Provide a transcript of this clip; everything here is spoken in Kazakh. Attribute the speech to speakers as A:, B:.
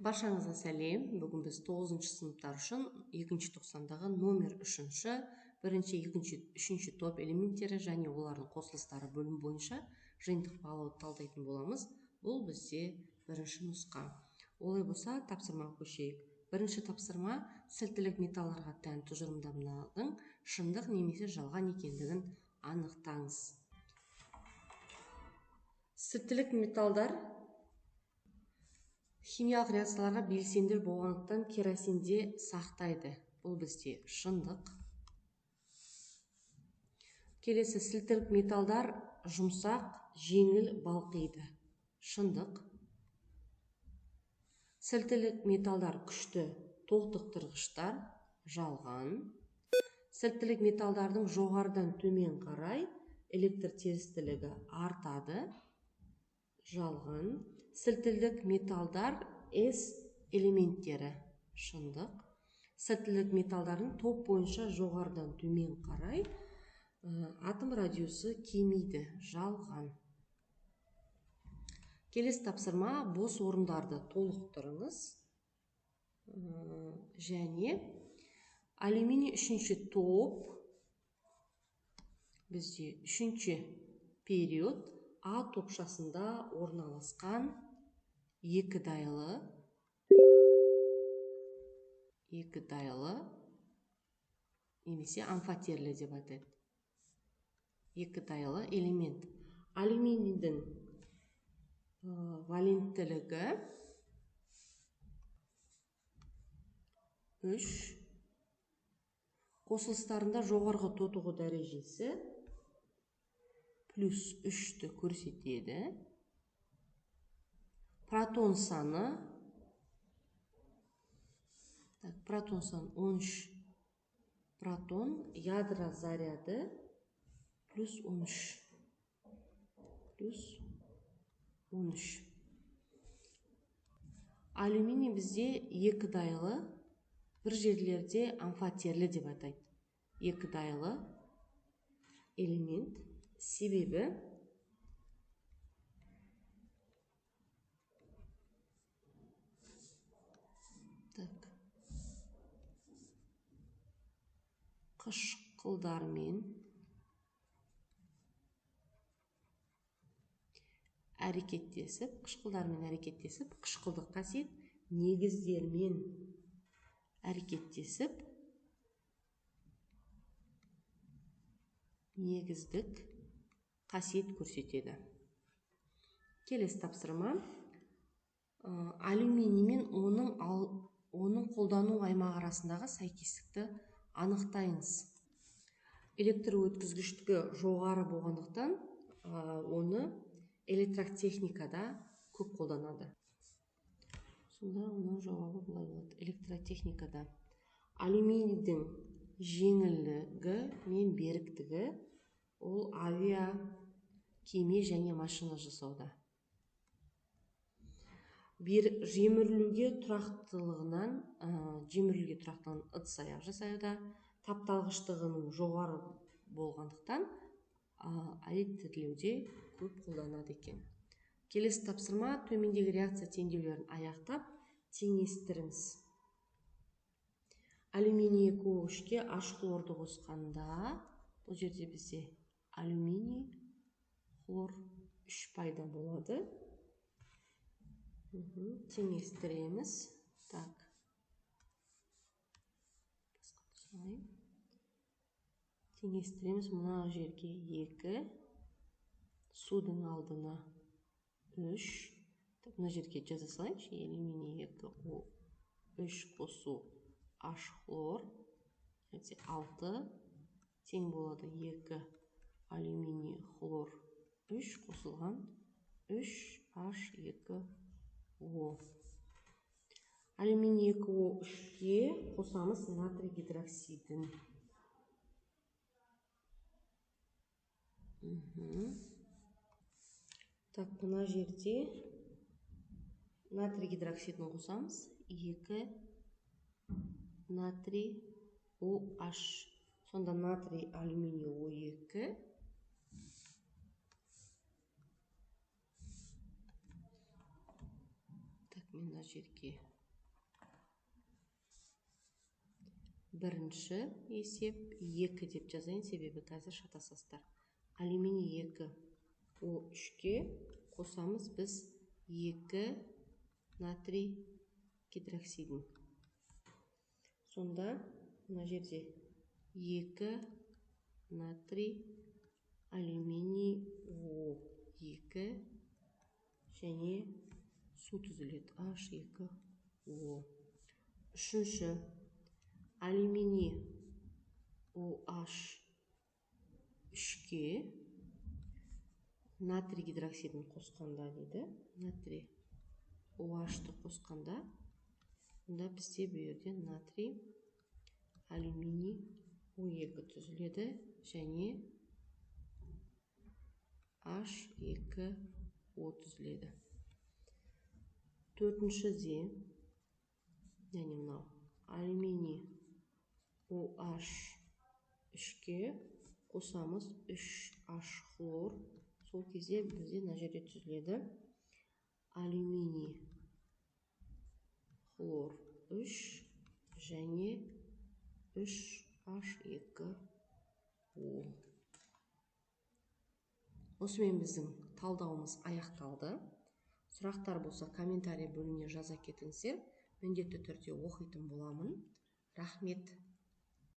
A: Баршаңызға сәлем. Бүгін біз 9-шы сыныптар үшін 2-ші тоқсандағы номер 3-ші, 1-ші, 2-ші, 3-ші топ элементтері және олардың қосылыстары бөлім бойынша жиынтық бағалауды талдайтын боламыз. Бұл бізде 1-ші нұсқа. Олай болса, тапсырмаға көшейік. 1-ші тапсырма сілтілік металларға тән тұжырымдаманың шындық немесе жалған екендігін анықтаңыз. Сілтілік металдар химиялық реакцияларға белсенді болғандықтан керосинде сақтайды. Бұл бізде шындық. Келесі, сілтілік металдар жұмсақ, жеңіл балқиды. Шындық. Сілтілік металдар күшті тоқтықтырғыштар. Жалған. Сілтілік металдардың жоғарыдан төмен қарай электр терістілігі артады. Жалған. Сілтілік металдар S элементтері. Шындық. Сілтілік металдардың топ бойынша жоғарыдан төмен қарай атом радиусы кемиді. Жалған. Келесі тапсырма бос орындарды толықтырыңыз. Және алюминий 3-ші топ бізде 3-ші период А топшасында орналасқан екі дайлы немесе амфотерлі деп атайды. Екі дайлы элемент. Алюминийдің валенттілігі 3, қосылыстарында жоғарғы тотығу дәрежесі плюс 3-ті көрсетеді. Протон саны 13. Протон, ядро заряды плюс 13. Алюминий бізде екі дайлы, бір жерлерде амфотерлі деп атайды. Екі дайлы элемент. Себебі қышқылдармен әрекеттесіп, қышқылдық қасиет негіздермен әрекеттесіп, негіздік қасиет көрсетеді. Келесі тапсырма. Алюминий мен оның қолдану аймағы арасындағы сәйкестікті анықтайыңыз. Электр өткізгіштігі жоғары болғандықтан оны электротехникада көп қолданады. Сонда оның жауабы былай болады. Электротехникада алюминийдің жеңілдігі мен беріктігі ол авиа, кеме және машина жасауда. Жемірілуге тұрақтылығынан ыдыс аяқ жасауда. Тапталғыштығының жоғары болғандықтан электрлеуде көп қолданады екен. Келесі тапсырма төмендегі реакция теңдеулерін аяқтап теңестіріңіз. Алюминий 2O3-ке H хлорды қосқанда, бұл жерде бізде алюминий хлор 3 пайда болады. Теңестіреміз. Теңестіреміз мына жерге 2, судың алдына 3. Мына жерге жаза салайыншы. Алюминий 2O3 қосу H хлор 6 тең болады 2 алюминий хлор 3 қосылған 3H2O. Алюминий 2O3-ке қосамыз натрий гидроксидін. Мына жерде натрий гидроксидін қосамыз 2 натрий OH. Сонда натрий алюминий O2. мына жерге бірінші есеп 2 деп жазайын, себебі қазір шатасасыздар. Алюминий 2 O3-ке қосамыз біз 2 натрий гидроксидін. Сонда мына жерде 2 натрий алюминий O2 және су түзіледі H2O. Үшінші алюминий OH3-ке натрий гидроксидін қосқанда дейді. Натрий OH-ты қосқанда, онда бізде бұл жерде натрий алюминий O2 түзіледі және H2O түзіледі. Төртіншіде, яғни мынау алюминий OH3-ке қосамыз 3H хлор. Сол кезде бізде мына жерде түзіледі алюминий хлор 3 және 3H2O. Осымен біздің талдауымыз аяқталды. Сұрақтар болса комментарий бөліміне жаза кетіңіздер. Міндетті түрде оқитын боламын. Рахмет.